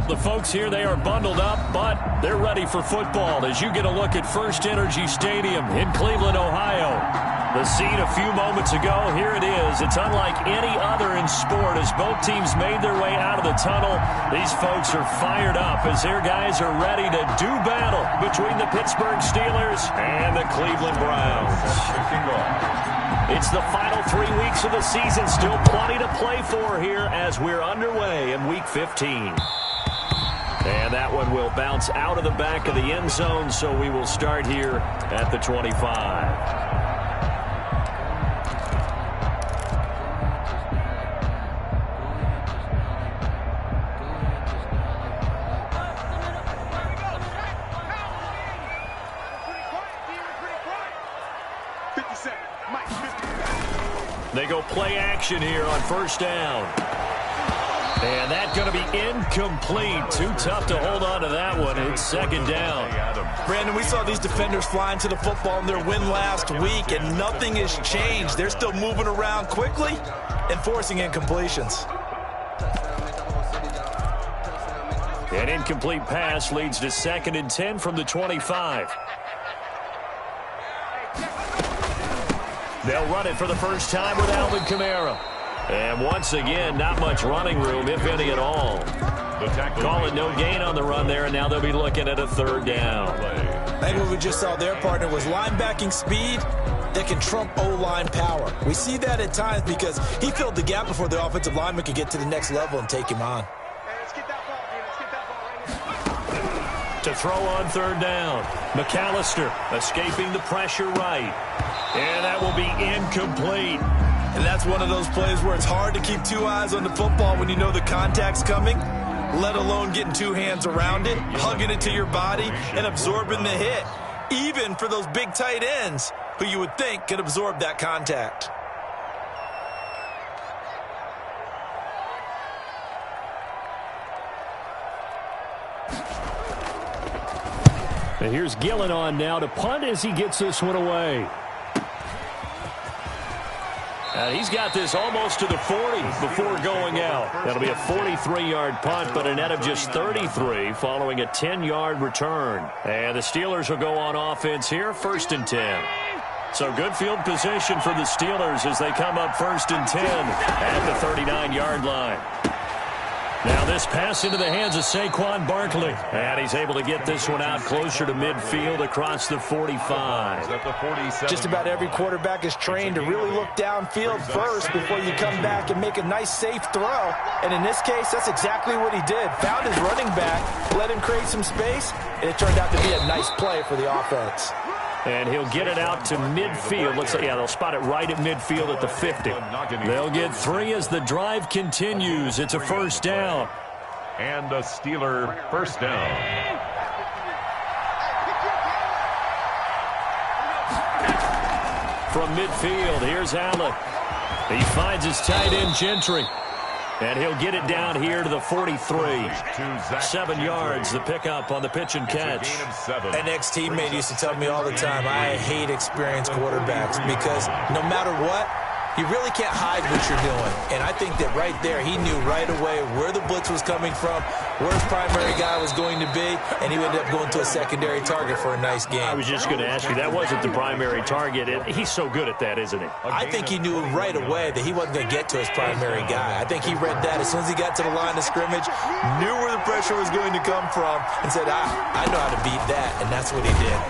The folks here, they are bundled up, but they're ready for football as you get a look at First Energy Stadium in Cleveland, Ohio. The scene a few moments ago, here it is. It's unlike any other in sport as both teams made their way out of the tunnel. These folks are fired up as their guys are ready to do battle between the Pittsburgh Steelers and the Cleveland Browns. It's the final 3 weeks of the season. Still plenty to play for here as we're underway in Week 15. And that one will bounce out of the back of the end zone, so we will start here at the 25. They go play action here on first down. And that's going to be incomplete. Too tough to hold on to that one. It's second down. Brandon, we saw these defenders flying to the football in their win last week, and nothing has changed. They're still moving around quickly and forcing incompletions. An incomplete pass leads to 2nd and 10 from the 25. They'll run it for the first time with Alvin Kamara. And once again, not much running room, if any at all. Call it no gain on the run there, and now they'll be looking at a third down. I think what we just saw their partner was linebacking speed that can trump O-line power. We see that at times because he filled the gap before the offensive lineman could get to the next level and take him on. To throw on third down, McAllister escaping the pressure right. And that will be incomplete. And that's one of those plays where it's hard to keep two eyes on the football when you know the contact's coming, let alone getting two hands around it, hugging it to your body, and absorbing the hit, even for those big tight ends who you would think could absorb that contact. And here's Gillen on now to punt as he gets this one away. And he's got this almost to the 40 before going out. That'll be a 43-yard punt, but a net of just 33 following a 10-yard return. And the Steelers will go on offense here, 1st and 10. So good field position for the Steelers as they come up 1st and 10 at the 39-yard line. Now this pass into the hands of Saquon Barkley. And he's able to get this one out closer to midfield across the 45. Just about every quarterback is trained to really look downfield first before you come back and make a nice, safe throw. And in this case, that's exactly what he did. Found his running back, let him create some space, and it turned out to be a nice play for the offense. And he'll get it out to midfield. Looks like, yeah, they'll spot it right at midfield at the 50. They'll get 3 as the drive continues. It's a first down. And a Steeler first down. From midfield, here's Allen. He finds his tight end, Gentry. And he'll get it down here to the 43. 7 yards, the pickup on the pitch and catch. An ex-teammate used to tell me all the time, I hate experienced quarterbacks because no matter what, you really can't hide what you're doing. And I think that right there, he knew right away where the blitz was coming from, where his primary guy was going to be, and he ended up going to a secondary target for a nice game. I was just going to ask you, that wasn't the primary target. He's so good at that, isn't he? I think he knew right away that he wasn't going to get to his primary guy. I think he read that as soon as he got to the line of scrimmage, knew where the pressure was going to come from, and said, I know how to beat that, and that's what he did.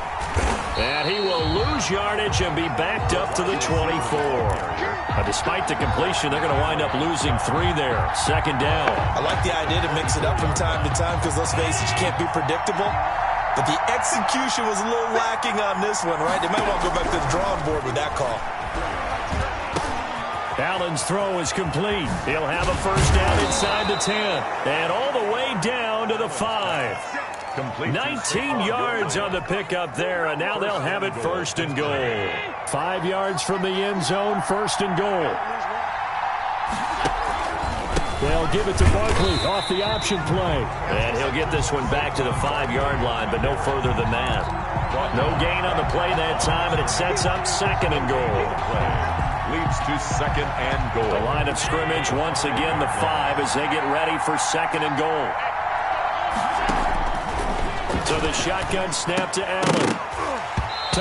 And he will lose yardage and be backed up to the 24. Despite the completion, they're going to wind up losing 3 there. 2nd down. I like the idea to mix it up from time to time because, let's face it, you can't be predictable. But the execution was a little lacking on this one, right? They might want to go back to the drawing board with that call. Allen's throw is complete. He'll have a first down inside the 10. And all the way down to the 5. 19 yards on the pickup there, and now they'll have it 1st and goal. 5 yards from the end zone, 1st and goal. They'll give it to Barkley off the option play. And he'll get this one back to the 5-yard line, but no further than that. No gain on the play that time, and it sets up 2nd and goal. Leads to 2nd and goal. The line of scrimmage, once again, the 5 as they get ready for 2nd and goal. So the shotgun snap to Allen.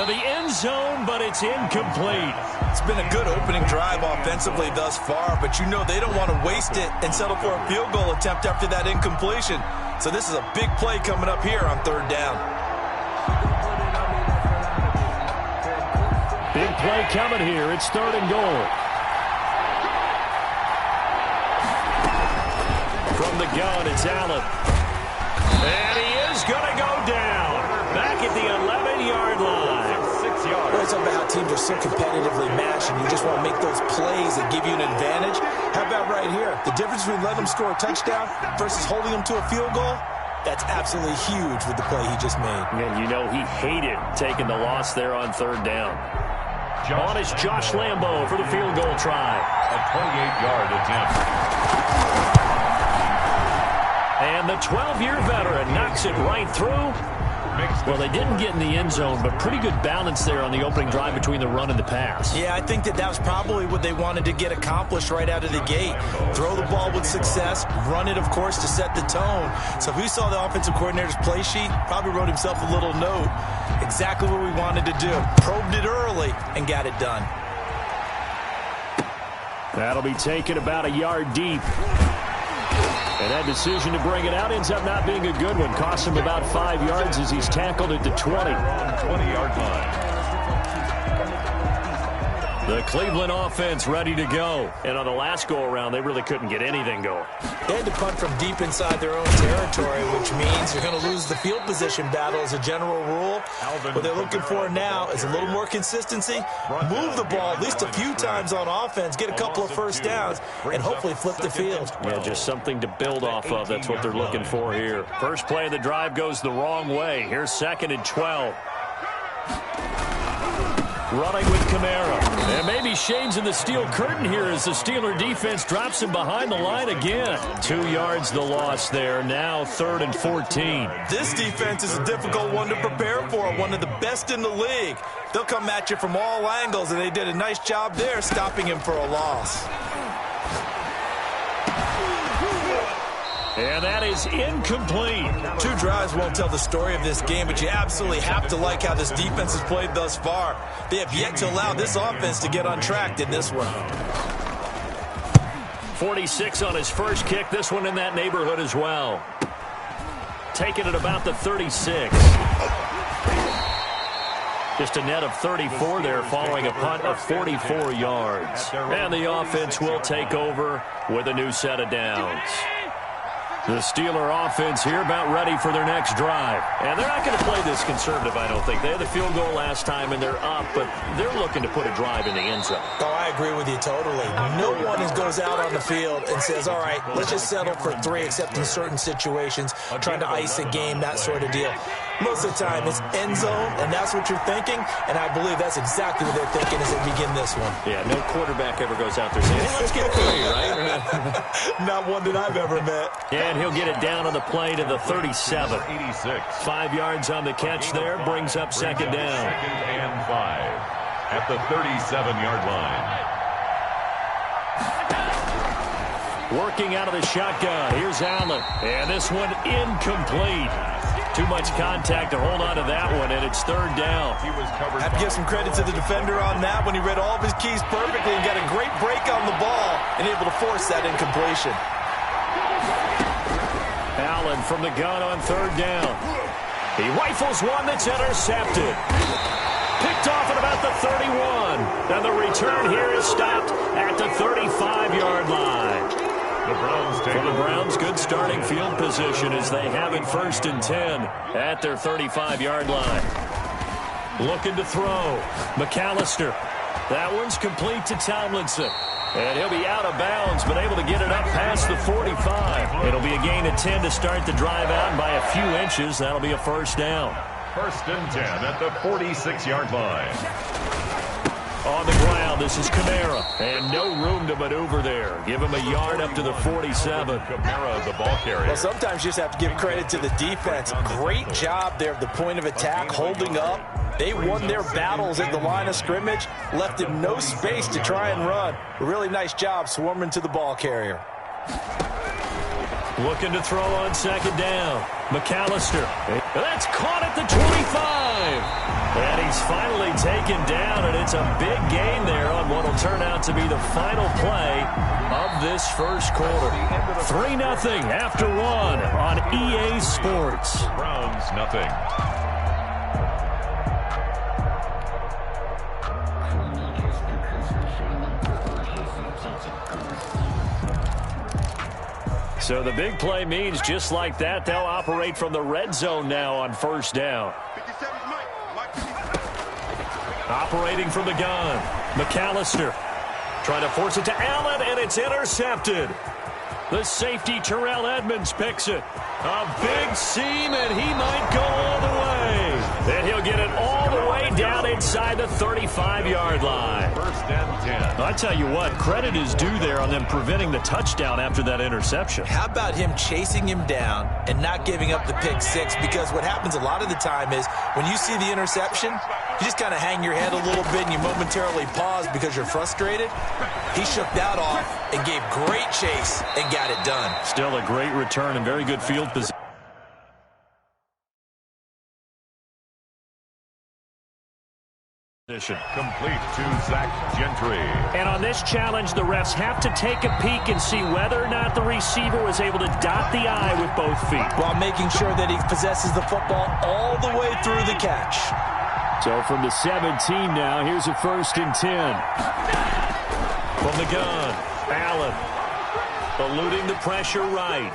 To the end zone, but it's incomplete. It's been a good opening drive offensively thus far, but you know they don't want to waste it and settle for a field goal attempt after that incompletion. So this is a big play coming up here on third down. Big play coming here. It's third and goal. From the gun, it's Allen. And he is going to go down. Back at the 11-yard line. 6 yards. It's about how teams are so competitively matched, and you just want to make those plays that give you an advantage. How about right here? The difference between letting them score a touchdown versus holding them to a field goal, that's absolutely huge with the play he just made. And you know he hated taking the loss there on third down. On is Josh Lambo for the field goal try. A 28-yard attempt. And the 12-year veteran knocks it right through. Well, they didn't get in the end zone, but pretty good balance there on the opening drive between the run and the pass. Yeah, I think that was probably what they wanted to get accomplished right out of the gate. Throw the ball with success, run it, of course, to set the tone. So if we saw the offensive coordinator's play sheet, probably wrote himself a little note. Exactly what we wanted to do. Probed it early and got it done. That'll be taken about a yard deep. And that decision to bring it out ends up not being a good one. Costs him about 5 yards as he's tackled at the 20. 20-yard line. The Cleveland offense ready to go. And on the last go-around, they really couldn't get anything going. They had to punt from deep inside their own territory, which means you're going to lose the field position battle as a general rule. What they're looking for now is a little more consistency, move the ball at least a few times on offense, get a couple of first downs, and hopefully flip the field. Yeah, just something to build off of. That's what they're looking for here. First play of the drive goes the wrong way. Here's 2nd and 12. Running with Kamara. And maybe shades in the steel curtain here as the Steeler defense drops him behind the line again. 2 yards the loss there. Now 3rd and 14. This defense is a difficult one to prepare for. One of the best in the league. They'll come at you from all angles, and they did a nice job there stopping him for a loss. And that is incomplete. 2 drives won't tell the story of this game, but you absolutely have to like how this defense has played thus far. They have yet to allow this offense to get untracked in this one. 46 on his first kick. This one in that neighborhood as well. Taking it about the 36. Just a net of 34 there following a punt of 44 yards. And the offense will take over with a new set of downs. The Steeler offense here about ready for their next drive. And they're not going to play this conservative, I don't think. They had the field goal last time, and they're up, but they're looking to put a drive in the end zone. Oh, I agree with you totally. No one goes out on the field and says, all right, let's just settle for 3, except in certain situations, trying to ice a game, that sort of deal. Most of the time, it's end zone, and that's what you're thinking, and I believe that's exactly what they're thinking as they begin this one. Yeah, no quarterback ever goes out there saying, hey, let's get 3, right? Not one that I've ever met. And he'll get it down on the play to the 37. 86. 5 yards on the catch there, brings up 2nd down. 2nd and 5 at the 37-yard line. Working out of the shotgun. Here's Allen. And this one incomplete. Too much contact to hold on to that one, and it's 3rd down. I have to give some credit to the defender on that when he read all of his keys perfectly and got a great break on the ball and able to force that incompletion. Allen from the gun on 3rd down. He rifles one that's intercepted. Picked off at about the 31. And the return here is stopped at the 35-yard line. The Browns take For the Browns, good starting field position as they have it 1st and 10 at their 35-yard line. Looking to throw. McAllister. That one's complete to Tomlinson. And he'll be out of bounds, but able to get it up past the 45. It'll be a gain of 10 to start the drive out, and by a few inches, that'll be a 1st down. 1st and 10 at the 46-yard line. On the ground, this is Kamara. And no room to maneuver there. Give him a yard up to the 47. Kamara, the ball carrier. Well, sometimes you just have to give credit to the defense. Great job there at the point of attack, holding up. They won their battles at the line of scrimmage, left him no space to try and run. A really nice job swarming to the ball carrier. Looking to throw on 2nd down. McAllister. That's caught at the 25. And he's finally taken down, and it's a big gain there on what will turn out to be the final play of this first quarter. 3-0 after one on EA Sports. Browns, nothing. So the big play means just like that, they'll operate from the red zone now on first down. Operating from the gun, McAllister trying to force it to Allen, and it's intercepted. The safety, Terrell Edmonds, picks it. A big seam, and he might go all the way. And he'll get it all the way down inside the 35-yard line. First and 10. I tell you what, credit is due there on them preventing the touchdown after that interception. How about him chasing him down and not giving up the pick six? Because what happens a lot of the time is when you see the interception, you just kind of hang your head a little bit and you momentarily pause because you're frustrated. He shook that off and gave great chase and got it done. Still a great return and very good field position. Complete to Zach Gentry. And on this challenge, the refs have to take a peek and see whether or not the receiver was able to dot the I with both feet, while making sure that he possesses the football all the way through the catch. So from the 17 now, here's a 1st and 10. From the gun, Allen eluding the pressure right.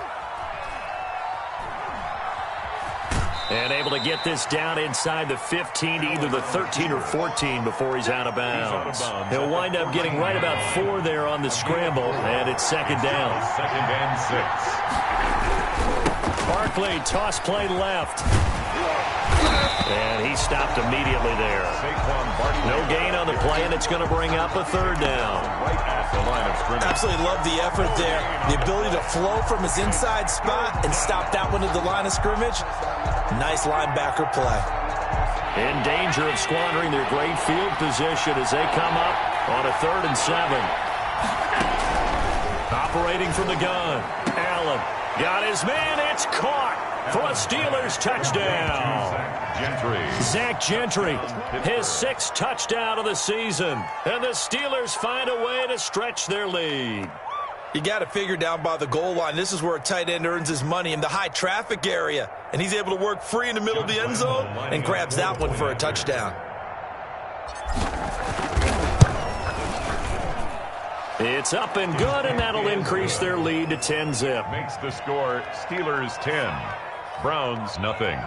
And able to get this down inside the 15 to either the 13 or 14 before he's out of bounds. He'll wind up getting right about 4 there on the scramble, and it's 2nd down. 2nd and 6. Barkley, toss play left. And he stopped immediately there. No gain on the play, and it's going to bring up a 3rd down. Right at the line of scrimmage. Absolutely love the effort there. The ability to flow from his inside spot and stop that one at the line of scrimmage. Nice linebacker play. In danger of squandering their great field position as they come up on a 3rd and 7. Operating from the gun. Allen got his man. It's caught for a Steelers touchdown. Zach Gentry, his 6th touchdown of the season. And the Steelers find a way to stretch their lead. You got to figure down by the goal line. This is where a tight end earns his money in the high traffic area. And he's able to work free in the middle of the end zone and grabs that one for a touchdown. It's up and good, and that'll increase their lead to 10-zip. Makes the score Steelers 10, Browns nothing.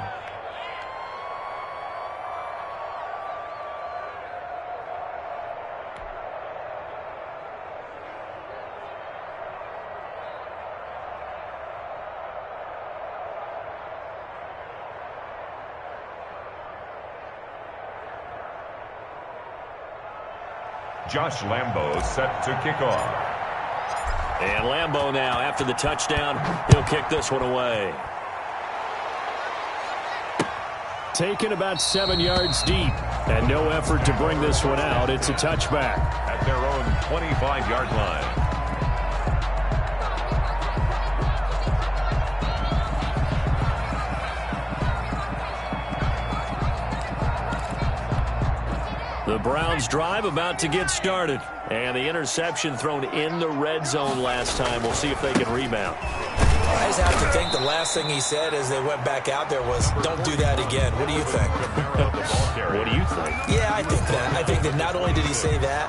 Josh Lambo set to kick off. And Lambo now, after the touchdown, he'll kick this one away. Taken about 7 yards deep, and no effort to bring this one out. It's a touchback. At their own 25-yard line. The Browns drive about to get started. And the interception thrown in the red zone last time. We'll see if they can rebound. I just have to think the last thing he said as they went back out there was, don't do that again. What do you think? What do you think? Yeah, I think that. I think that not only did he say that,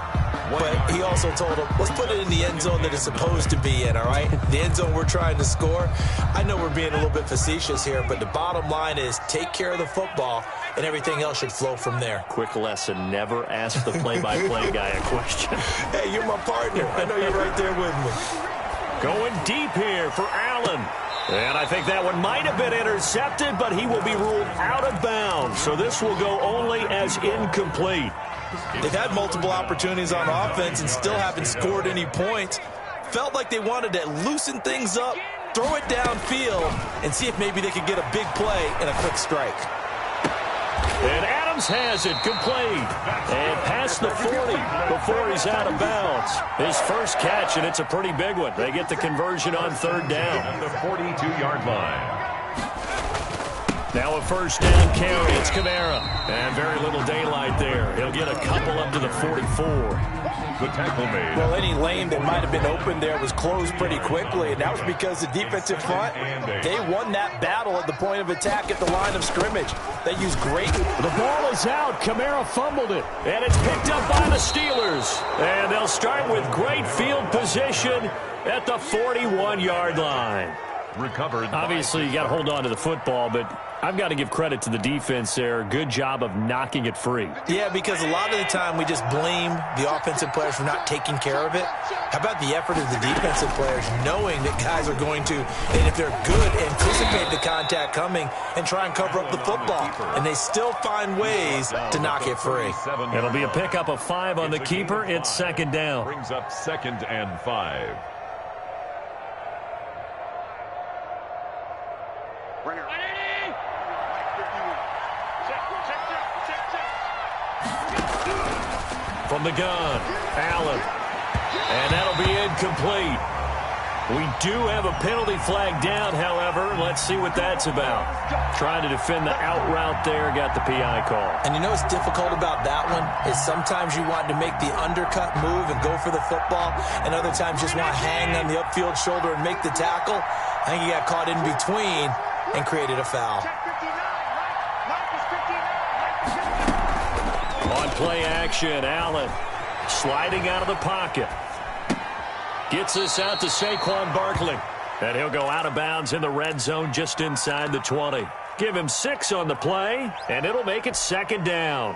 but he also told him, let's put it in the end zone that it's supposed to be in, all right? The end zone we're trying to score. I know we're being a little bit facetious here, but the bottom line is take care of the football, and everything else should flow from there. Quick lesson, never ask the play-by-play guy a question. Hey, you're my partner. I know you're right there with me. Going deep here for Allen. And I think that one might have been intercepted, but he will be ruled out of bounds. So this will go only as incomplete. They've had multiple opportunities on offense and still haven't scored any points. Felt like they wanted to loosen things up, throw it downfield, and see if maybe they could get a big play and a quick strike. And Adams has it complete. And past the 40 before he's out of bounds. His first catch, and it's a pretty big one. They get the conversion on 3rd down. At the 42-yard line. Now a first down carry. It's Kamara. And very little daylight there. He'll get a couple up to the 44. The tackle made. Well, any lane that might have been open there was closed pretty quickly, and that was because the defensive front, they won that battle at the point of attack at the line of scrimmage. They used great. The ball is out. Kamara fumbled it. And it's picked up by the Steelers. And they'll start with great field position at the 41-yard line. Recovered. Obviously, you got to hold on to the football, but I've got to give credit to the defense there. Good job of knocking it free. Yeah, because a lot of the time we just blame the offensive players for not taking care of it. How about the effort of the defensive players knowing that guys are going to, and if they're good, anticipate the contact coming and try and cover up the football. And they still find ways to knock it free. It'll be a pickup of 5 on the keeper. It's second down. Brings up 2nd and 5. From the gun, Allen. And that'll be incomplete. We do have a penalty flag down, however. Let's see what that's about. Trying to defend the out route there, got the PI call. And you know what's difficult about that one is sometimes you want to make the undercut move and go for the football, and other times just want to hang on the upfield shoulder and make the tackle. I think he got caught in between and created a foul. On play action, Allen sliding out of the pocket. Gets this out to Saquon Barkley. And he'll go out of bounds in the red zone just inside the 20. Give him 6 on the play, and it'll make it second down.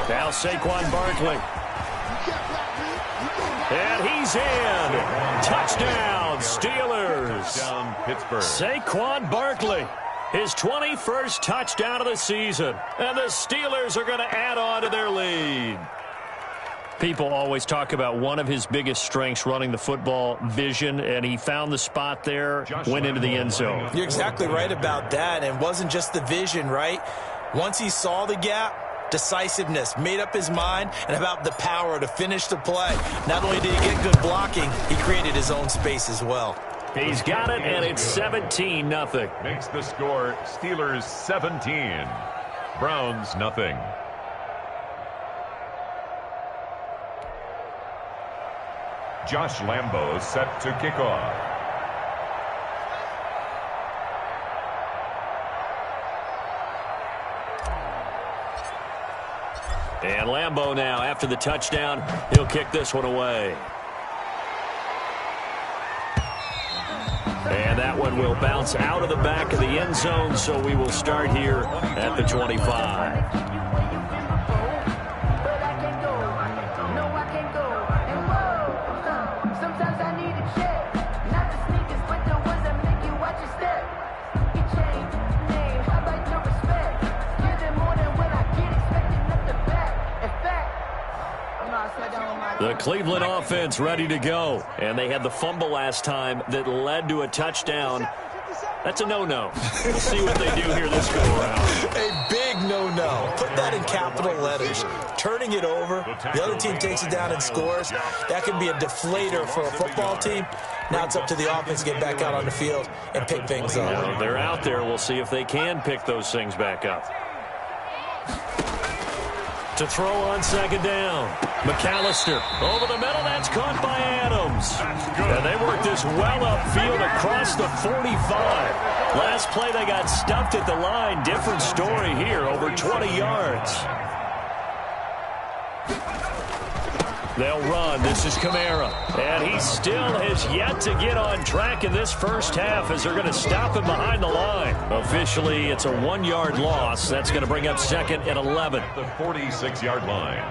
Now Saquon Barkley. And he's in. Touchdown, Steelers. Touchdown, Pittsburgh. Saquon Barkley, his 21st touchdown of the season. And the Steelers are going to add on to their lead. People always talk about one of his biggest strengths, running the football, vision, and he found the spot there, went into the end zone. You're exactly right about that, and it wasn't just the vision, right? Once he saw the gap, decisiveness, made up his mind, and about the power to finish the play. Not only did he get good blocking, he created his own space as well. He's got it, and it's 17-0. Makes the score Steelers 17, Browns nothing. Josh Lambo set to kick off. And Lambo now, after the touchdown, he'll kick this one away. And that one will bounce out of the back of the end zone, so we will start here at the 25. The Cleveland offense ready to go. And they had the fumble last time that led to a touchdown. That's a no-no. We'll see what they do here this go-around. A big no-no. Put that in capital letters. Turning it over, the other team takes it down and scores. That can be a deflator for a football team. Now it's up to the offense to get back out on the field and pick things up. Now, they're out there. We'll see if they can pick those things back up. To throw on second down. McAllister over the middle. That's caught by Adams. And they work this well upfield across the 45. Last play they got stuffed at the line. Different story here. Over 20 yards. They'll run. This is Kamara. And he still has yet to get on track in this first half as they're going to stop him behind the line. Officially, it's a 1-yard loss. That's going to bring up 2nd and 11. The 46-yard line.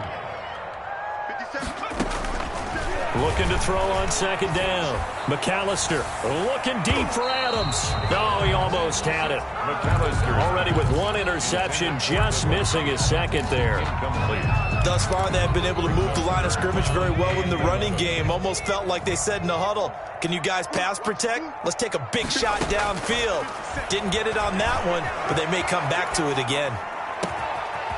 Looking to throw on second down. McAllister looking deep for Adams. No, he almost had it. McAllister already with one interception, just missing his second there. incomplete. Thus far, they have been able to move the line of scrimmage very well in the running game. Almost felt like they said in the huddle, can you guys pass protect? Let's take a big shot downfield. Didn't get it on that one, but they may come back to it again.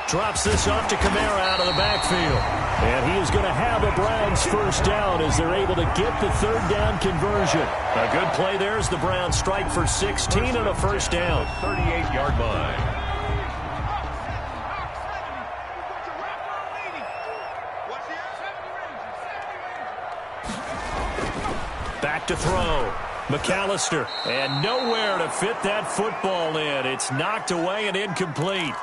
Drops this off to Kamara out of the backfield. And he is going to have a Browns first down as they're able to get the third down conversion. A good play there as the Browns strike for 16 and a first down. 38-yard line. Back to throw. McAllister. And nowhere to fit that football in. It's knocked away and incomplete.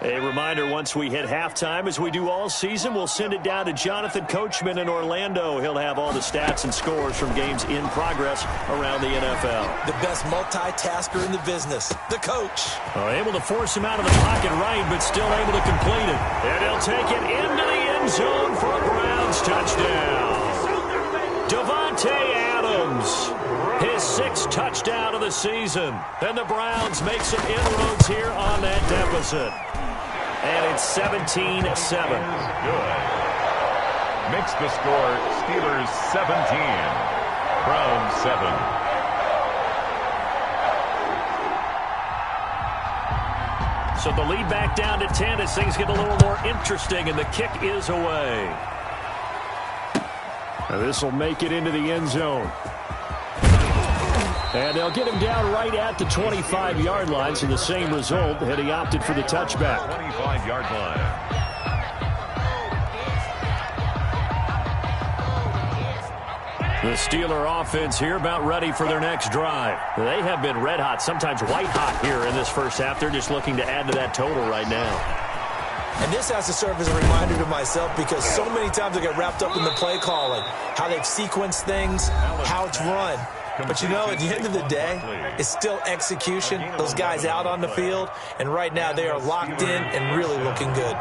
A reminder, once we hit halftime, as we do all season, we'll send it down to Jonathan Coachman in Orlando. He'll have all the stats and scores from games in progress around the NFL. The best multitasker in the business, the coach. Able to force him out of the pocket right, but still able to complete it. And he'll take it into the end zone for a Browns touchdown. Davante Adams, his 6th touchdown of the season. And the Browns make some inroads here on that deficit. And it's 17-7. Good. Makes the score Steelers 17, Browns 7. So the lead back down to 10 as things get a little more interesting, and the kick is away. Now this will make it into the end zone. And they'll get him down right at the 25-yard line, so the same result, and he opted for the touchback. 25-yard line. The Steeler offense here about ready for their next drive. They have been red hot, sometimes white hot here in this first half. They're just looking to add to that total right now. And this has to serve as a reminder to myself because so many times I get wrapped up in the play calling, how they've sequenced things, how it's run. But, you know, at the end of the day, it's still execution. Those guys out on the field, and right now they are locked in and really looking good.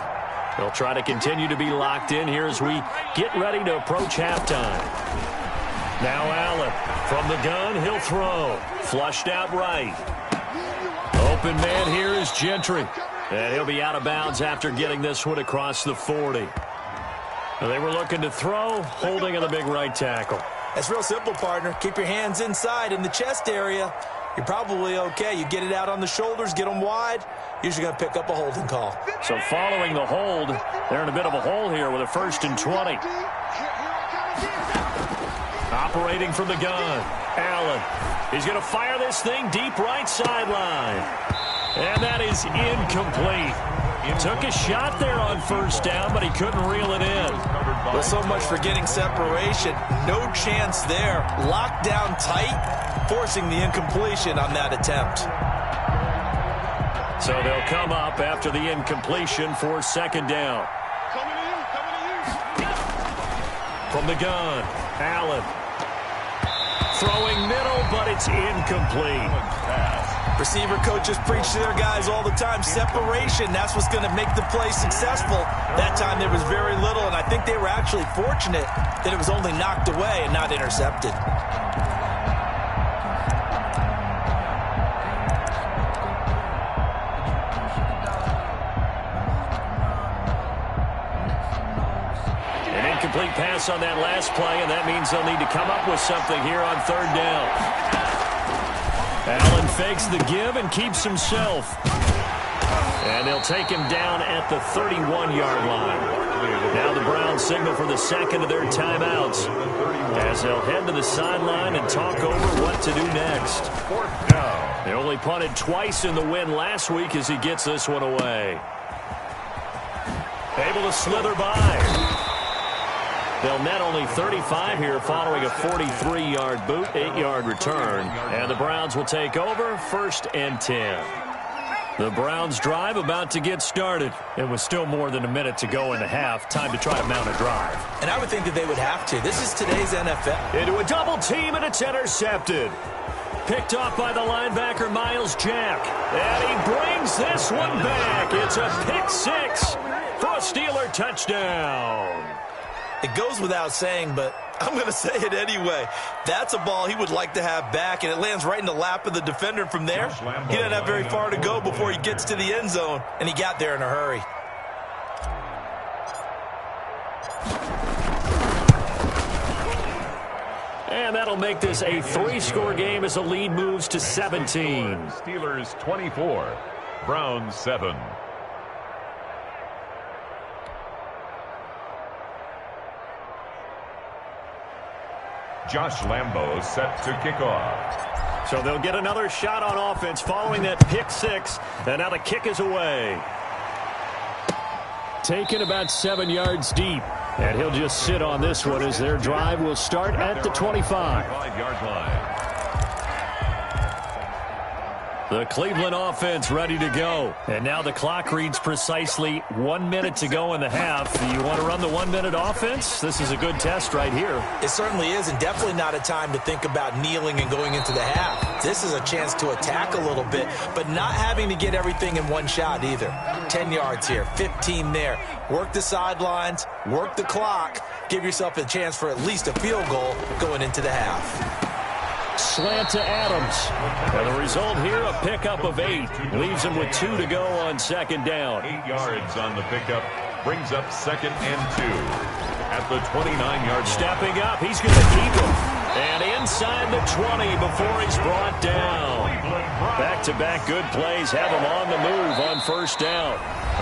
They'll try to continue to be locked in here as we get ready to approach halftime. Now Allen from the gun, he'll throw. Flushed out right. Open man here is Gentry. And he'll be out of bounds after getting this one across the 40. And they were looking to throw, holding on the big right tackle. That's real simple, partner. Keep your hands inside in the chest area. You're probably okay. You get it out on the shoulders, get them wide, usually going to pick up a holding call. So following the hold, they're in a bit of a hole here with a 1st and 20. Operating from the gun, Allen. He's going to fire this thing deep right sideline. And that is incomplete. He took a shot there on 1st down, but he couldn't reel it in. Well, so much for getting separation. No chance there. Locked down tight, forcing the incompletion on that attempt. So they'll come up after the incompletion for 2nd down. From the gun, Allen. Throwing middle, but it's incomplete. Receiver coaches preach to their guys all the time. Separation, that's what's going to make the play successful. That time there was very little, and I think they were actually fortunate that it was only knocked away and not intercepted. An incomplete pass on that last play, and that means they'll need to come up with something here on 3rd down. Allen fakes the give and keeps himself. And they'll take him down at the 31-yard line. Now the Browns signal for the 2nd of their timeouts as they'll head to the sideline and talk over what to do next. 4th down. They only punted twice in the win last week as he gets this one away. Able to slither by. They'll net only 35 here following a 43-yard boot, 8-yard return. And the Browns will take over 1st and 10. The Browns drive about to get started. It was still more than a minute to go in the half. Time to try to mount a drive. And I would think that they would have to. This is today's NFL. Into a double team, and it's intercepted. Picked off by the linebacker, Miles Jack. And he brings this one back. It's a pick six for a Steeler touchdown. It goes without saying, but I'm going to say it anyway. That's a ball he would like to have back, and it lands right in the lap of the defender from there. He doesn't have very far to go before he gets to the end zone, and he got there in a hurry. And that'll make this a 3-score game as the lead moves to 17. Steelers 24, Browns 7. Josh Lambo set to kick off. So they'll get another shot on offense following that pick six. And now the kick is away. Taken about 7 yards deep. And he'll just sit on this one as their drive will start at the 25. 5-yard line. The Cleveland offense ready to go. And now the clock reads precisely 1 minute to go in the half. You want to run the 1 minute offense? This is a good test right here. It certainly is, and definitely not a time to think about kneeling and going into the half. This is a chance to attack a little bit, but not having to get everything in one shot either. 10 yards here, 15 there. Work the sidelines, work the clock, give yourself a chance for at least a field goal going into the half. Slant to Adams. And the result here, a pickup of 8. Leaves him with 2 to go on second down. 8 yards on the pickup. Brings up 2nd and 2. At the 29-yard line. Stepping up, he's going to keep him. And inside the 20 before he's brought down. Back-to-back good plays have him on the move on first down.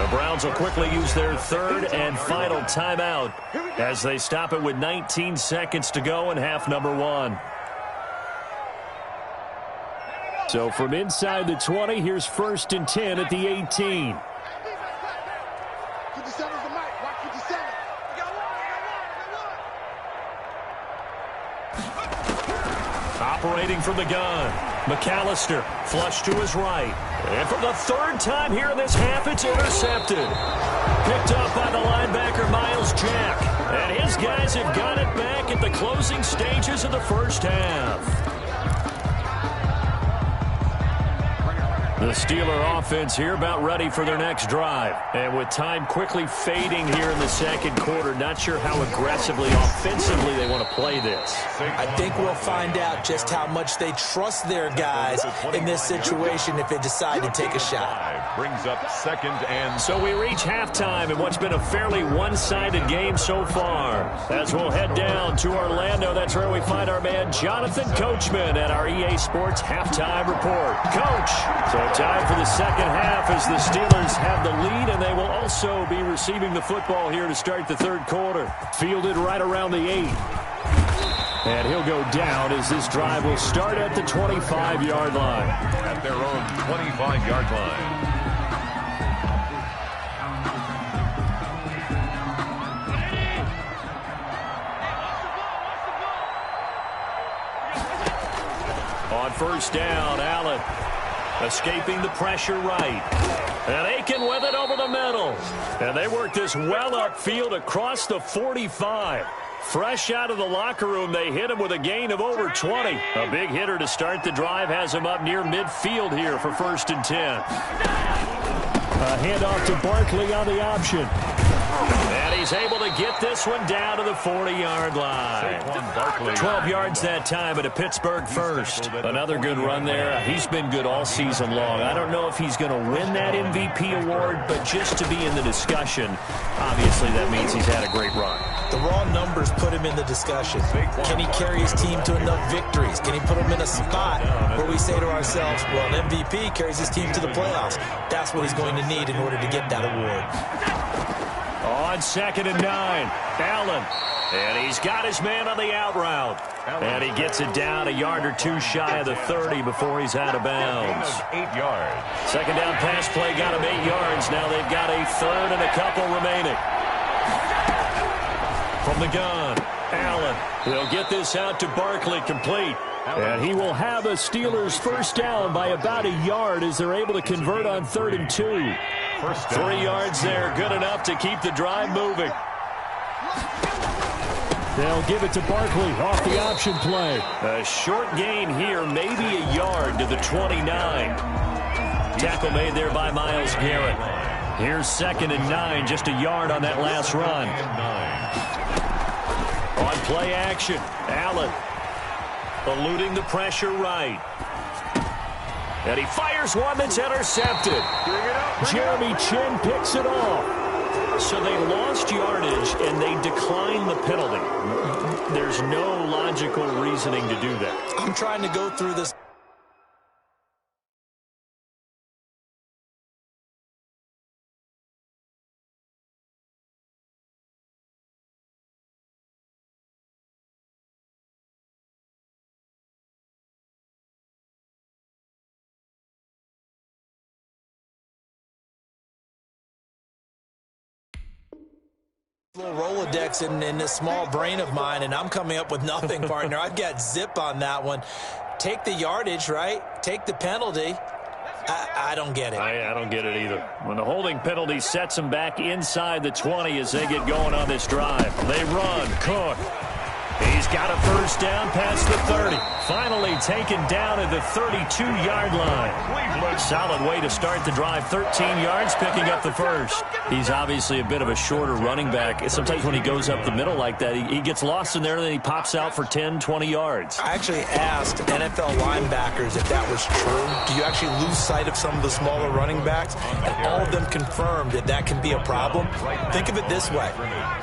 The Browns will quickly use their third and final timeout as they stop it with 19 seconds to go in half number 1. So from inside the 20, here's 1st and 10 at the 18. Operating from the gun, McAllister, flush to his right. And for the 3rd time here in this half, it's intercepted. Picked up by the linebacker, Miles Jack. And his guys have got it back at the closing stages of the first half. The Steeler offense here about ready for their next drive. And with time quickly fading here in the second quarter, not sure how aggressively, offensively they want to play this. I think we'll find out just how much they trust their guys in this situation if they decide to take a shot. Brings up 2nd and... So we reach halftime in what's been a fairly one-sided game so far. As we'll head down to Orlando, that's where we find our man Jonathan Coachman at our EA Sports Halftime Report. Coach, so time for the second half as the Steelers have the lead, and they will also be receiving the football here to start the third quarter. Fielded right around the 8. And he'll go down as this drive will start at the 25-yard line. At their own 25-yard line. On first down, Allen escaping the pressure right. And Aiken with it over the middle. And they work this well upfield across the 45. Fresh out of the locker room, they hit him with a gain of over 20. A big hitter to start the drive has him up near midfield here for 1st and 10. A handoff to Barkley on the option. And he's able to get this one down to the 40-yard line. 12 yards that time at a Pittsburgh first. Another good run there. He's been good all season long. I don't know if he's going to win that MVP award, but just to be in the discussion, obviously that means he's had a great run. The raw numbers put him in the discussion. Can he carry his team to enough victories? Can he put them in a spot where we say to ourselves, well, an MVP carries his team to the playoffs. That's what he's going to need in order to get that award. On 2nd and 9, Allen. And he's got his man on the out route. And he gets it down a yard or 2 shy of the 30 before he's out of bounds. 8 yards. Second down pass play got him 8 yards. Now they've got a 3rd and a couple remaining. From the gun, Allen. They'll get this out to Barkley, complete. And he will have a Steelers first down by about a yard as they're able to convert on 3rd and 2. 3 yards there, good enough to keep the drive moving. They'll give it to Barkley off the option play. A short gain here, maybe a yard to the 29. Tackle made there by Myles Garrett. Here's 2nd and 9, just a yard on that last run. On play action, Allen eluding the pressure right. And he fires one that's intercepted. Jeremy Chin picks it off. So they lost yardage and they declined the penalty. There's no logical reasoning to do that. I'm trying to go through this. Little Rolodex in this small brain of mine, and I'm coming up with nothing, partner. I've got zip on that one. Take the yardage, right? Take the penalty. I don't get it. I don't get it either. When the holding penalty sets them back inside the 20 as they get going on this drive. They run. Cook. He's got a first down past the 30. Finally taken down at the 32-yard line. Solid way to start the drive. 13 yards, picking up the first. He's obviously a bit of a shorter running back. Sometimes when he goes up the middle like that, he gets lost in there, and then he pops out for 10, 20 yards. I actually asked NFL linebackers if that was true. Do you actually lose sight of some of the smaller running backs? And all of them confirmed that that can be a problem. Think of it this way.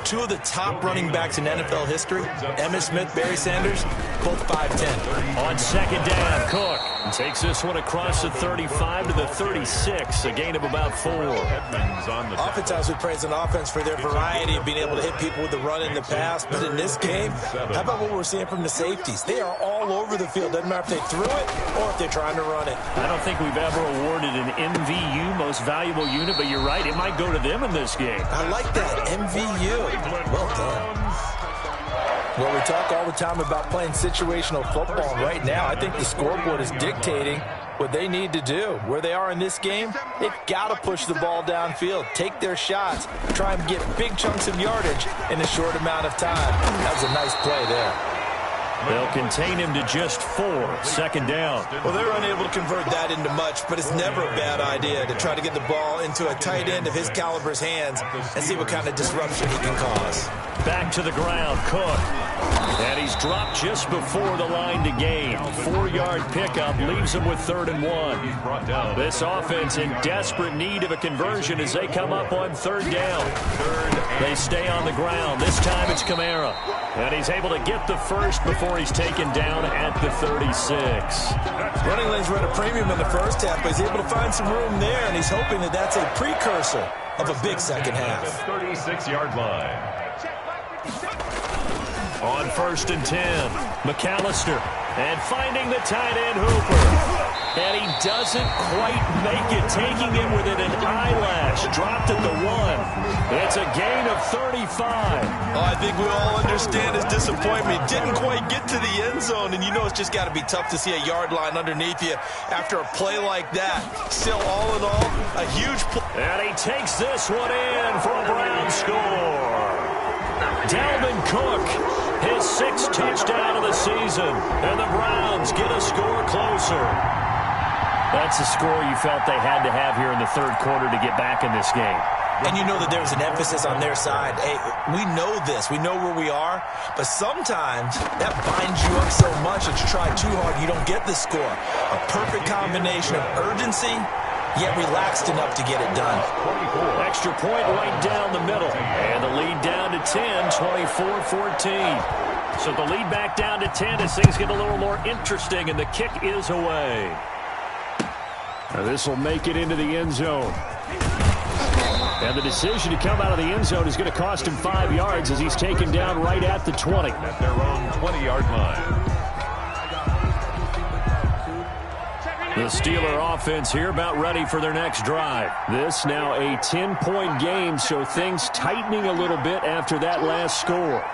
2 of the top running backs in NFL history, Emmitt Smith, Barry Sanders, both 5'10". On 2nd down, Cook takes this one across the 35 to the 36, a gain of about 4. Oftentimes we praise an offense for their variety of being able to hit people with the run in the pass, but in this game, how about what we're seeing from the safeties? They are all over the field. Doesn't matter if they threw it or if they're trying to run it. I don't think we've ever awarded an MVU, most valuable unit, but you're right, it might go to them in this game. I like that, MVU. Well done. Well, we talk all the time about playing situational football. Right now, I think the scoreboard is dictating what they need to do. Where they are in this game, they've got to push the ball downfield, take their shots, try and get big chunks of yardage in a short amount of time. That was a nice play there. They'll contain him to just 4, 2nd down. Well, they're unable to convert that into much, but it's never a bad idea to try to get the ball into a tight end of his caliber's hands and see what kind of disruption he can cause. Back to the ground, Cook. And he's dropped just before the line to gain. 4-yard pickup leaves him with 3rd and 1. This offense in desperate need of a conversion as they come up on 3rd down. They stay on the ground. This time it's Kamara. And he's able to get the first before he's taken down at the 36. Running lanes were at a premium in the first half, but he's able to find some room there, and he's hoping that that's a precursor of a big second half. 36-yard line. On 1st and 10, McAllister, and finding the tight end Hooper. And he doesn't quite make it, taking him within an eyelash. Dropped at the 1. It's a gain of 35. Oh, I think we all understand his disappointment. He didn't quite get to the end zone, and you know it's just got to be tough to see a yard line underneath you after a play like that. Still, all in all, a huge play. And he takes this one in for a Brown score. Dalvin Cook, his 6th touchdown of the season, and the Browns get a score closer. That's a score you felt they had to have here in the 3rd quarter to get back in this game. And you know that there's an emphasis on their side. Hey, we know this. We know where we are. But sometimes that binds you up so much that you try too hard, you don't get the score. A perfect combination of urgency, yet relaxed enough to get it done. Extra point right down the middle. And the lead down to 10, 24-14. So the lead back down to 10 as things get a little more interesting, and the kick is away. Now this will make it into the end zone. And the decision to come out of the end zone is going to cost him 5 yards as he's taken down right at the 20. At their own 20-yard line. The Steeler offense here about ready for their next drive. This now a 10-point game, so things tightening a little bit after that last score.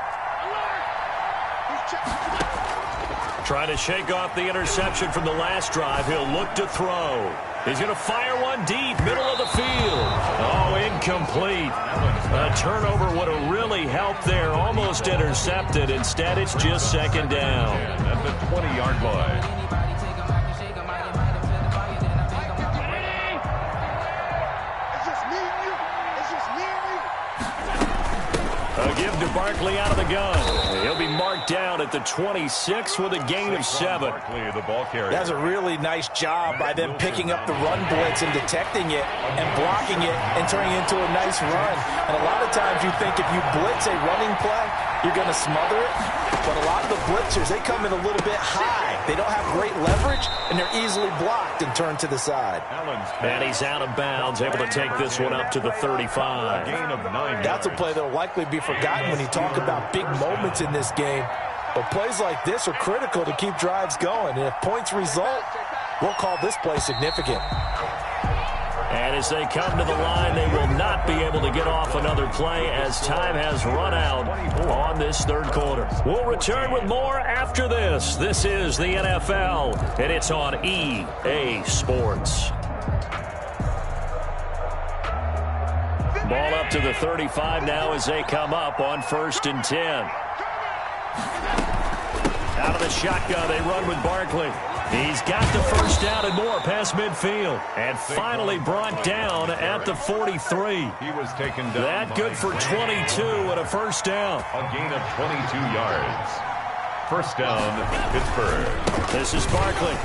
Trying to shake off the interception from the last drive. He'll look to throw. He's going to fire one deep, middle of the field. Oh, incomplete. A turnover would have really helped there. Almost intercepted. Instead, it's just second down. At the 20-yard line. A give to Barkley out of the gun. He'll be marked down at the 26 with a gain of 7. Barkley, the ball carrier. That's a really nice job by them picking up the run blitz and detecting it and blocking it and turning it into a nice run. And a lot of times you think if you blitz a running play, you're going to smother it. But a lot of the blitzers, they come in a little bit high. They don't have great leverage, and they're easily blocked and turned to the side. And he's out of bounds, able to take this one up to the 35. Gain of 9 That's a play that will likely be forgotten when you talk about big moments in this game. But plays like this are critical to keep drives going. And if points result, we'll call this play significant. And as they come to the line, they will not be able to get off another play as time has run out on this third quarter. We'll return with more after this. This is the NFL, and it's on EA Sports. Ball up to the 35 now as they come up on 1st and 10. Out of the shotgun, they run with Barkley. He's got the first down and more past midfield. And finally brought down at the 43. He was taken down. That good for 22 and a first down. A gain of 22 yards. First down, Pittsburgh. This is Barkley.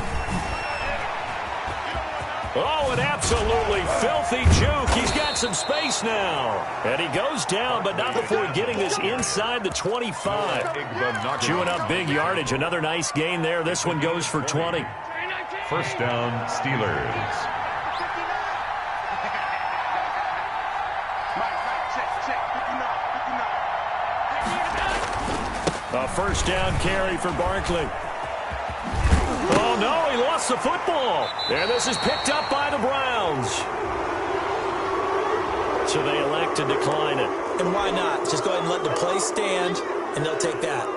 Oh, an absolutely filthy juke. He's got some space now. And he goes down, but not before getting this inside the 25. Chewing up big yardage. Another nice gain there. This one goes for 20. First down, Steelers. A first down carry for Barkley. Oh, no, he lost the football. And this is picked up by the Browns. So they elect to decline it. And why not? Just go ahead and let the play stand, and they'll take that.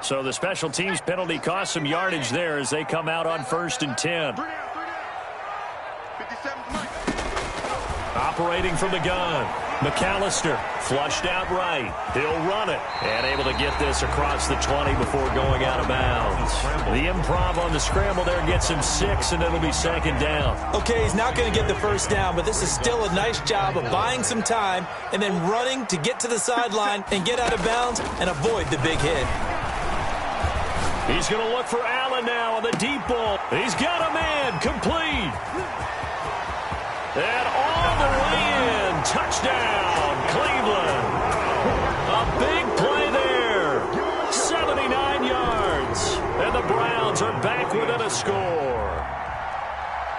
So the special teams penalty cost some yardage there as they come out on 1st and 10. Operating from the gun. McAllister flushed out right. He'll run it and able to get this across the 20 before going out of bounds. The improv on the scramble there gets him 6, and it'll be second down. Okay, he's not going to get the first down, but this is still a nice job of buying some time and then running to get to the sideline and get out of bounds and avoid the big hit. He's going to look for Allen now on the deep ball. He's got a man complete. And all the way in. Touchdown, Cleveland. A big play there. 79 yards. And the Browns are back within a score.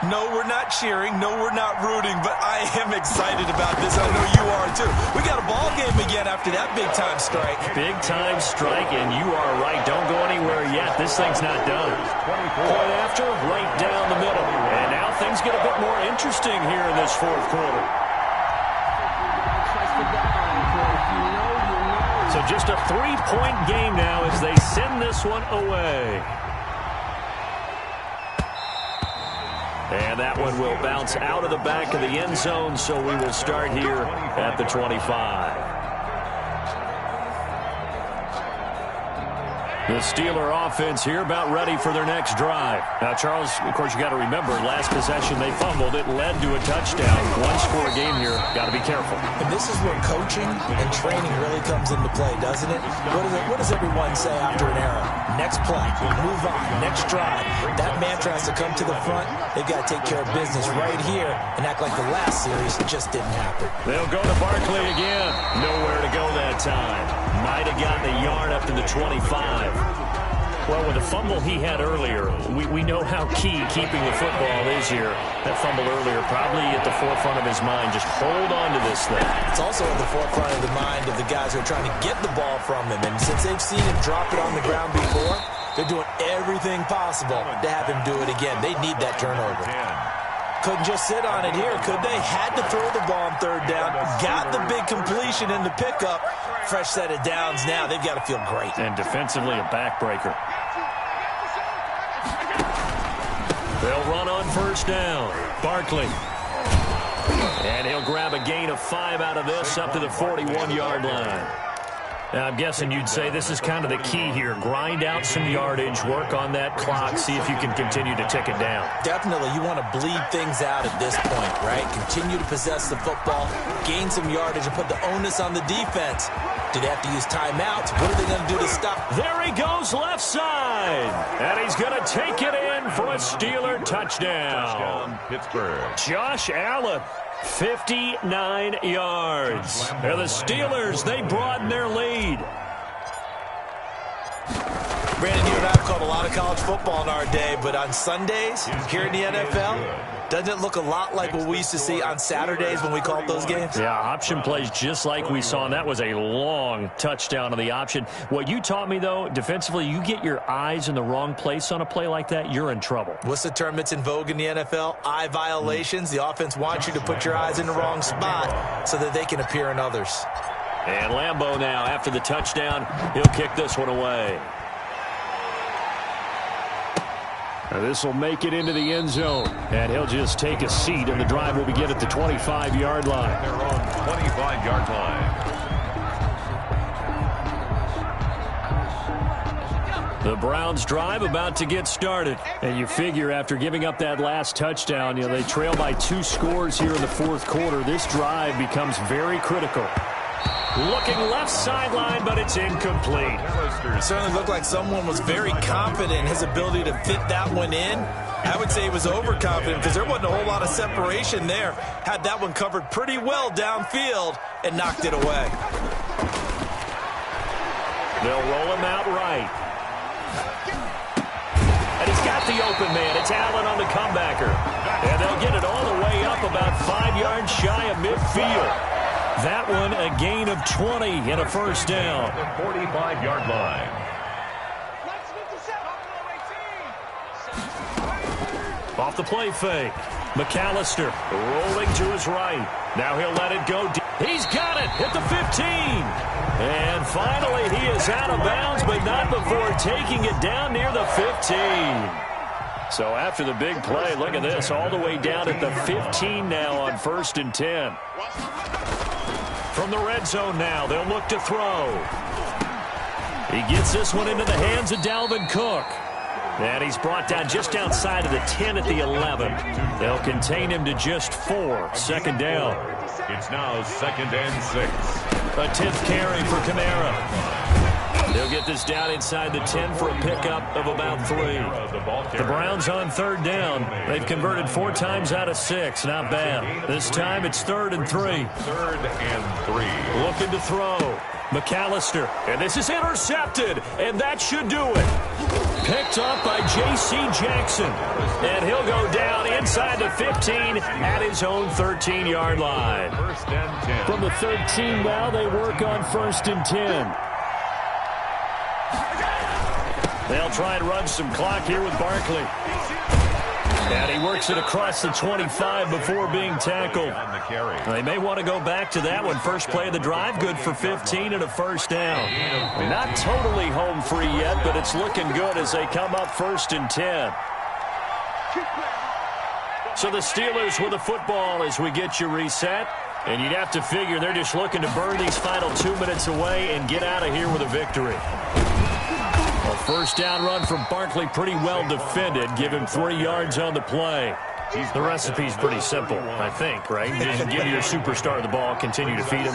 No, we're not cheering. No, we're not rooting, but I am excited about this. I know you are, too. We got a ball game again after that big-time strike. Big-time strike, and you are right. Don't go anywhere yet. This thing's not done. Point after, right down the middle. And now things get a bit more interesting here in this fourth quarter. So just a 3-point game now as they send this one away. And that one will bounce out of the back of the end zone, so we will start here at the 25. The Steeler offense here about ready for their next drive. Now, Charles, of course, you got to remember, last possession they fumbled. It led to a touchdown. One-score game here. Got to be careful. And this is where coaching and training really comes into play, doesn't it? What does everyone say after an error? Next play, move on, next drive. That mantra has to come to the front. They've got to take care of business right here and act like the last series just didn't happen. They'll go to Barkley again. Nowhere to go that time. Might have gotten a yard up to the 25. Well, with the fumble he had earlier, we know how key keeping the football is here. That fumble earlier probably at the forefront of his mind. Just hold on to this thing. It's also at the forefront of the mind of the guys who are trying to get the ball from him. And since they've seen him drop it on the ground before, They're doing everything possible to have him do it again. They need that turnover. Couldn't just sit on it here, could they? Had to throw the ball on third down. Got the big completion in the pickup. Fresh set of downs now. They've got to feel great. And defensively, a backbreaker. They'll run on first down. Barkley. And he'll grab a gain of 5 out of this up to the 41-yard line. Now, I'm guessing you'd say this is kind of the key here. Grind out some yardage, work on that clock, see if you can continue to tick it down. Definitely, you want to bleed things out at this point, right? Continue to possess the football, gain some yardage, and put the onus on the defense. Do they have to use timeouts? What are they going to do to stop? There he goes left side. And he's going to take it in for a Steeler touchdown. Pittsburgh. Josh Allen. 59 yards. They're the Steelers. They broaden their lead. Brandon, you and I have called a lot of college football in our day, but on Sundays here in the NFL, doesn't it look a lot like what we used to see on Saturdays when we called those games? Yeah, option plays just like we saw, and that was a long touchdown on the option. What you taught me, though, defensively, you get your eyes in the wrong place on a play like that, you're in trouble. What's the term that's in vogue in the NFL? Eye violations. The offense wants you to put your eyes in the wrong spot so that they can appear in others. And Lambeau now, after the touchdown, he'll kick this one away. This will make it into the end zone, and he'll just take a seat, and the drive will begin at the 25-yard line. Their own 25-yard line. The Browns drive about to get started, and you figure after giving up that last touchdown, they trail by 2 scores here in the fourth quarter. This drive becomes very critical. Looking left sideline, but it's incomplete. It certainly looked like someone was very confident in his ability to fit that one in. I would say he was overconfident because there wasn't a whole lot of separation there. Had that one covered pretty well downfield and knocked it away. They'll roll him out right. And he's got the open man. It's Allen on the comebacker. And they'll get it all the way up about 5 yards shy of midfield. That one a gain of 20 and a first down. The 45-yard line. Off the play fake. McAllister rolling to his right. Now he'll let it go deep. He's got it at the 15. And finally he is out of bounds, but not before taking it down near the 15. So after the big play, look at this, all the way down at the 15 now on 1st and 10. From the red zone now, they'll look to throw. He gets this one into the hands of Dalvin Cook. And he's brought down just outside of the 10 at the 11. They'll contain him to just 4. Second down. It's now 2nd and 6. A 10th carry for Kamara. They'll get this down inside the 10 for a pickup of about 3. The Browns on 3rd down. They've converted 4 times out of 6. Not bad. This time it's 3rd and 3. 3rd and 3. Looking to throw. McAllister. And this is intercepted. And that should do it. Picked up by J.C. Jackson. And he'll go down inside the 15 at his own 13-yard line. 1st and 10. From the 13 now, they work on 1st and 10. They'll try and run some clock here with Barkley. And he works it across the 25 before being tackled. They may want to go back to that one. First play of the drive, good for 15 and a first down. Not totally home free yet, but it's looking good as they come up 1st and 10. So the Steelers with the football as we get you reset. And you'd have to figure they're just looking to burn these final 2 minutes away and get out of here with a victory. A first down run from Barkley, pretty well defended. Give him 3 yards on the play. The recipe's pretty simple, I think, right? Just give your superstar the ball, continue to feed him.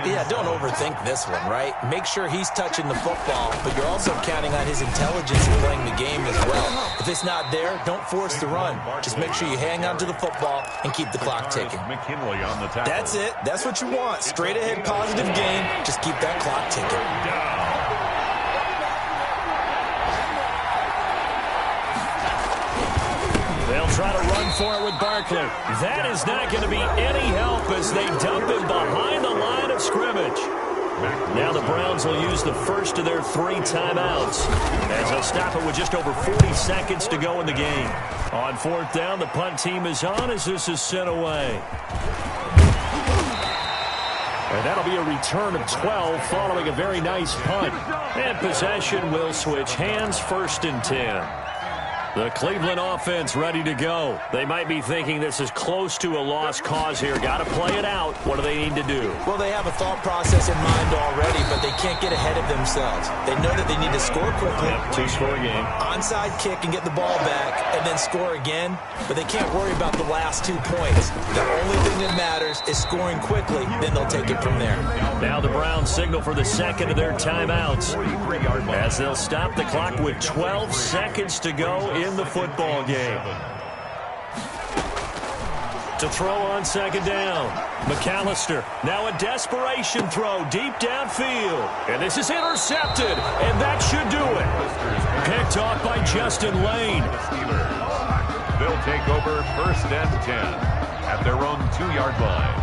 Yeah, don't overthink this one, right? Make sure he's touching the football, but you're also counting on his intelligence in playing the game as well. If it's not there, don't force the run. Just make sure you hang on to the football and keep the clock ticking. McKinley on the tackle. That's it. That's what you want. Straight ahead, positive game. Just keep that clock ticking. They'll try to run for it with Barkley. That is not going to be any help as they dump him behind the line of scrimmage. Now the Browns will use the first of their 3 timeouts as they'll stop it with just over 40 seconds to go in the game. On 4th down, the punt team is on as this is sent away. And that'll be a return of 12 following a very nice punt. And possession will switch hands, 1st and 10. The Cleveland offense ready to go. They might be thinking this is close to a lost cause here. Got to play it out. What do they need to do? Well, they have a thought process in mind already, but they can't get ahead of themselves. They know that they need to score quickly. Yep, 2-score game. Onside kick and get the ball back and then score again, but they can't worry about the last 2 points. The only thing that matters is scoring quickly, then they'll take it from there. Now the Browns signal for the second of their timeouts as they'll stop the clock with 12 seconds to go in the football game. To throw on 2nd down, McAllister. Now a desperation throw deep downfield. And this is intercepted, and that should do it. Picked off by Justin Lane. They'll take over 1st and 10 at their own 2-yard line.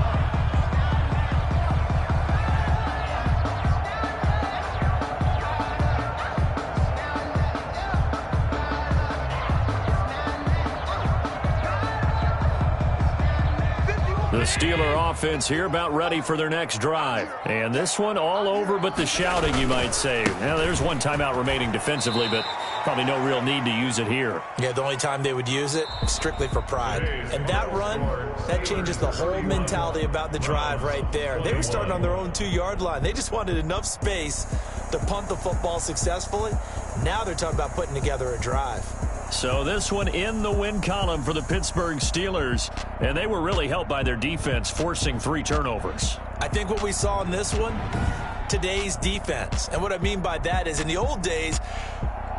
The Steeler offense here about ready for their next drive. And this one all over but the shouting, you might say. Now, there's 1 timeout remaining defensively, but probably no real need to use it here. Yeah, the only time they would use it, strictly for pride. And that run, that changes the whole mentality about the drive right there. They were starting on their own 2-yard line. They just wanted enough space to punt the football successfully. Now they're talking about putting together a drive. So this one in the win column for the Pittsburgh Steelers, and they were really helped by their defense forcing 3 turnovers. I think what we saw in this one, today's defense. And what I mean by that is in the old days,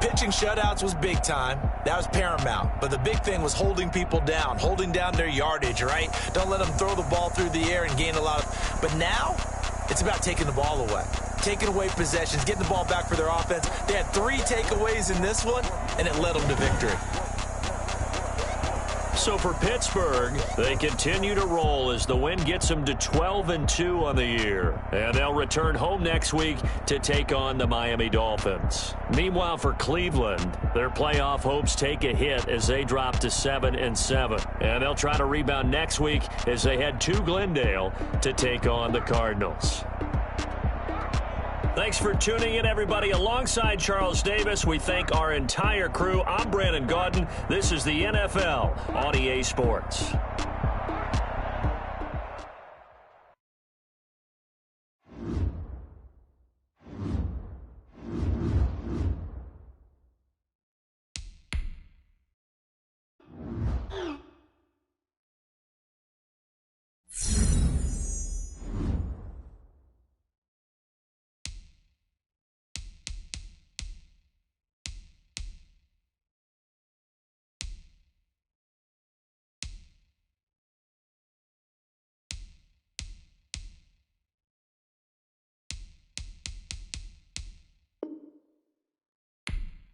pitching shutouts was big time. That was paramount. But the big thing was holding people down, holding down their yardage, right? Don't let them throw the ball through the air and gain a lot of... But now, it's about taking the ball away. Taking away possessions, getting the ball back for their offense. They had 3 takeaways in this one, and it led them to victory. So for Pittsburgh, they continue to roll as the win gets them to 12-2 on the year. And they'll return home next week to take on the Miami Dolphins. Meanwhile, for Cleveland, their playoff hopes take a hit as they drop to 7-7. And they'll try to rebound next week as they head to Glendale to take on the Cardinals. Thanks for tuning in, everybody. Alongside Charles Davis, we thank our entire crew. I'm Brandon Gaudin. This is the NFL on EA Sports.